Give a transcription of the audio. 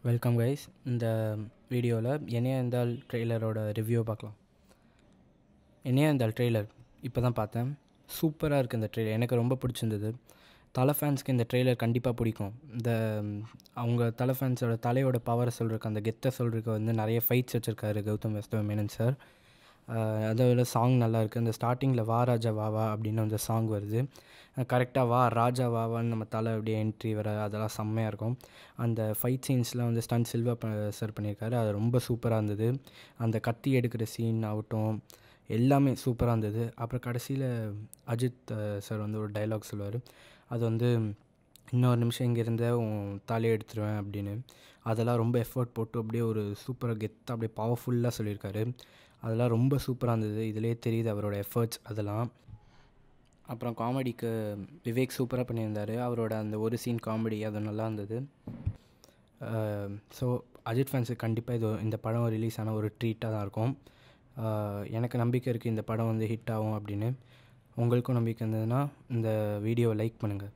Welcome guys. இந்த வீடியோவில் என்னையா இருந்தால் ட்ரெய்லரோட ரிவ்யூ பார்க்கலாம். என்னையா இருந்தால் ட்ரெய்லர் இப்போ தான் பார்த்தேன். சூப்பராக இருக்குது இந்த ட்ரெய்லர், எனக்கு ரொம்ப பிடிச்சிருந்தது. தலை ஃபேன்ஸ்க்கு இந்த ட்ரெய்லர் கண்டிப்பாக பிடிக்கும். இந்த அவங்க தலை ஃபேன்ஸோட தலையோட பவரை சொல்கிறதுக்கு, அந்த கெத்தை சொல்கிறதுக்கு வந்து நிறைய ஃபைட்ஸ் வச்சுருக்காரு கௌதம் வாசுதேவ மேனன் சார். அதோட சாங் நல்லாயிருக்கு. அந்த ஸ்டார்டிங்கில் வா ராஜா வா வா அப்படின்னு அந்த சாங் வருது. கரெக்டாக வா ராஜா வாவான்னு நம்ம தலை அப்படியே என்ட்ரி வர, அதெல்லாம் செம்மையாக இருக்கும். அந்த ஃபைட் சீன்ஸ்லாம் வந்து ஸ்டன் சில்வா சார் பண்ணியிருக்காரு, அது ரொம்ப சூப்பராக இருந்தது. அந்த கத்தி எடுக்கிற சீன் ஆகட்டும் எல்லாமே சூப்பராக இருந்தது. அப்புறம் கடைசியில் அஜித் சார் வந்து ஒரு டைலாக் சொல்லுவார், அது வந்து இன்னொரு நிமிஷம் இங்கே இருந்த உன் தலையை எடுத்துருவேன் அப்படின்னு. அதெல்லாம் ரொம்ப எஃபர்ட் போட்டு அப்படியே ஒரு சூப்பராக கெத்தாக அப்படியே பவர்ஃபுல்லாக சொல்லியிருக்காரு. அதெல்லாம் ரொம்ப சூப்பராக இருந்தது. இதிலே தெரியுது அவரோட எஃபர்ட்ஸ் அதெல்லாம். அப்புறம் காமெடிக்கு விவேக் சூப்பராக பண்ணியிருந்தார். அவரோட அந்த ஒரு சீன் காமெடி அது நல்லா இருந்தது. ஸோ அஜித் ஃபேன்ஸுக்கு கண்டிப்பாக இந்த படம் ரிலீஸ் ஆன ஒரு ட்ரீட்டாக தான் இருக்கும். எனக்கு நம்பிக்கை இருக்குது இந்த படம் வந்து ஹிட் ஆகும் அப்படின்னு. உங்களுக்கும் நம்பிக்கை இருந்ததுன்னா இந்த வீடியோவை லைக் பண்ணுங்கள்.